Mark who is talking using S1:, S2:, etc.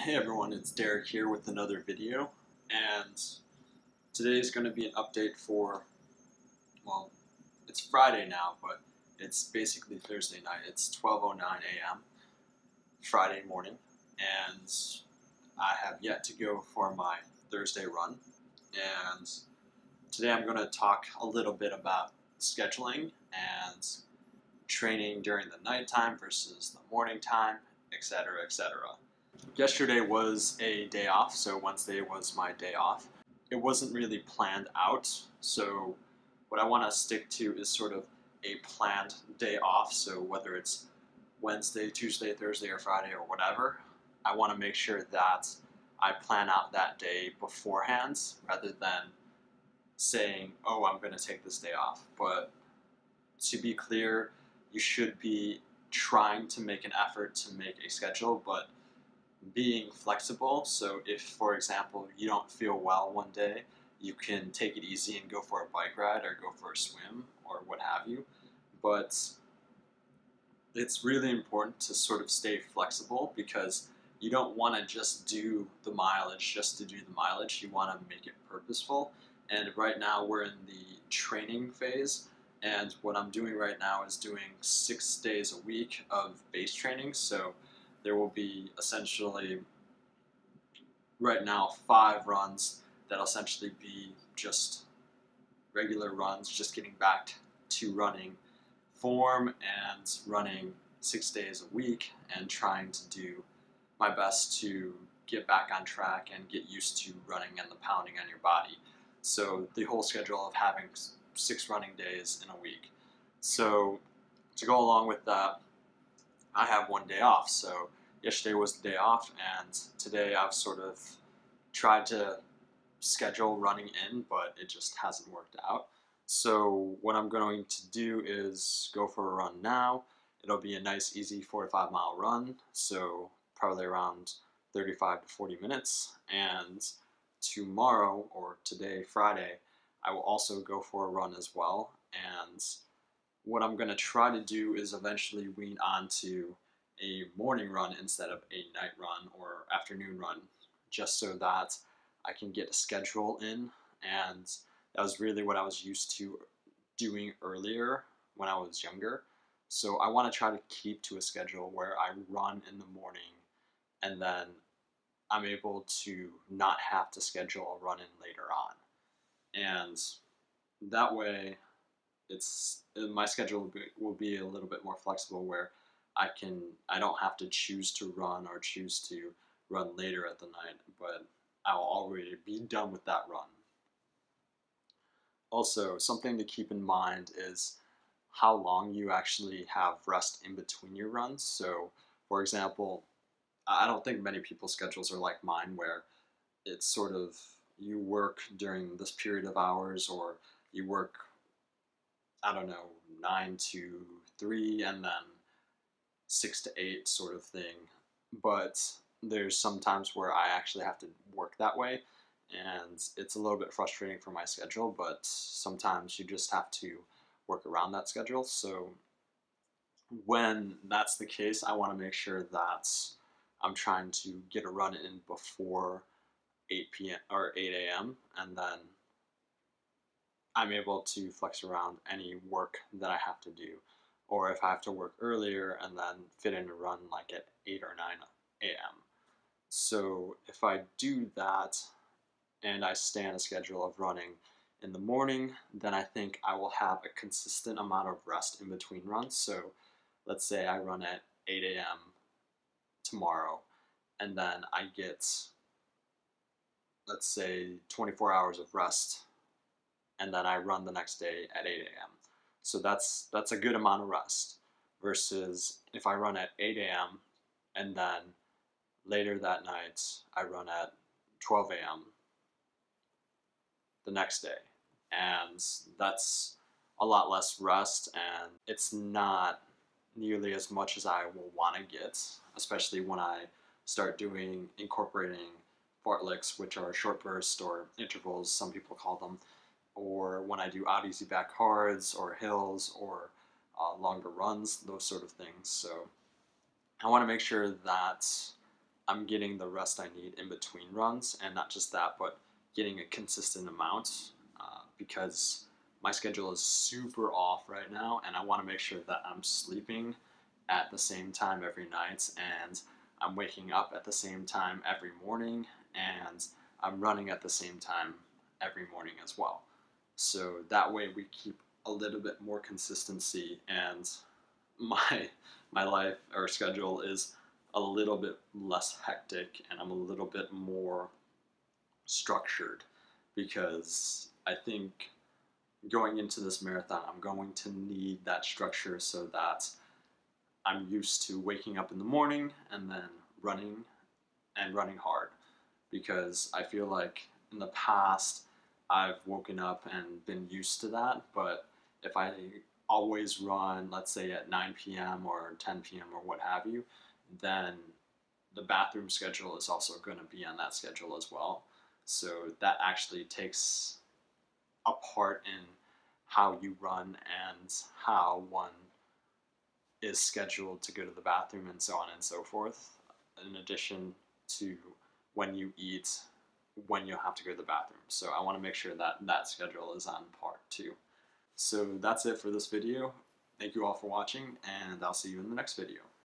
S1: Hey everyone, it's Derrick here with another video, and today is going to be an update for, well, it's Friday now, but it's basically Thursday night. It's 12:09 a.m. Friday morning, and I have yet to go for my Thursday run, and today I'm going to talk a little bit about scheduling and training during the nighttime versus the morning time, etc., etc. Yesterday was a day off, so Wednesday was my day off. It wasn't really planned out, so what I want to stick to is sort of a planned day off, so whether it's Wednesday, Tuesday, Thursday, or Friday, or whatever, I want to make sure that I plan out that day beforehand rather than saying, oh, I'm going to take this day off. But to be clear, you should be trying to make an effort to make a schedule, but being flexible. So if, for example, you don't feel well one day, you can take it easy and go for a bike ride or go for a swim or what have you. But it's really important to sort of stay flexible because you don't want to just do the mileage just to do the mileage. You want to make it purposeful. And right now we're in the training phase. And what I'm doing right now is doing 6 days a week of base training. So there will be essentially, right now, 5 runs that'll essentially be just regular runs, just getting back to running form and running 6 days a week and trying to do my best to get back on track and get used to running and the pounding on your body. So the whole schedule of having 6 running days in a week. So to go along with that, I have one day off. So yesterday was the day off, and today I've sort of tried to schedule running in, but it just hasn't worked out. So what I'm going to do is go for a run now. It'll be a nice, easy 4 to 5 mile run, so probably around 35 to 40 minutes. And tomorrow, or today, Friday, I will also go for a run as well. And what I'm going to try to do is eventually wean onto a morning run instead of a night run or afternoon run, just so that I can get a schedule in. And that was really what I was used to doing earlier when I was younger. So I want to try to keep to a schedule where I run in the morning and then I'm able to not have to schedule a run in later on. And that way my schedule will be a little bit more flexible, where I don't have to choose to run or choose to run later at the night, but I'll already be done with that run. Also, something to keep in mind is how long you actually have rest in between your runs. So, for example, I don't think many people's schedules are like mine, where it's sort of you work during this period of hours, or you work, I don't know, 9 to 3 and then 6 to 8 sort of thing. But there's some times where I actually have to work that way, and it's a little bit frustrating for my schedule, but sometimes you just have to work around that schedule. So when that's the case, I want to make sure that I'm trying to get a run in before 8 p.m. or 8 a.m. and then I'm able to flex around any work that I have to do, or if I have to work earlier and then fit in a run like at 8 or 9 a.m. So if I do that and I stay on a schedule of running in the morning, then I think I will have a consistent amount of rest in between runs. So let's say I run at 8 a.m. tomorrow, and then I get, let's say, 24 hours of rest, and then I run the next day at 8 a.m. So that's a good amount of rest, versus if I run at 8 a.m. and then later that night I run at 12 a.m. the next day. And that's a lot less rest, and it's not nearly as much as I will want to get, especially when I start incorporating fartleks, which are short bursts or intervals, some people call them, or when I do out easy back hards or hills or longer runs, those sort of things. So I want to make sure that I'm getting the rest I need in between runs, and not just that, but getting a consistent amount because my schedule is super off right now, and I want to make sure that I'm sleeping at the same time every night, and I'm waking up at the same time every morning, and I'm running at the same time every morning as well. So that way we keep a little bit more consistency, and my my life or schedule is a little bit less hectic, and I'm a little bit more structured, because I think going into this marathon, I'm going to need that structure so that I'm used to waking up in the morning and then running and running hard, because I feel like in the past I've woken up and been used to that, but if I always run, let's say at 9 p.m. or 10 p.m. or what have you, then the bathroom schedule is also going to be on that schedule as well. So that actually takes a part in how you run and how one is scheduled to go to the bathroom and so on and so forth, in addition to when you eat, when you'll have to go to the bathroom. So I want to make sure that that schedule is on par too. So that's it for this video. Thank you all for watching, and I'll see you in the next video.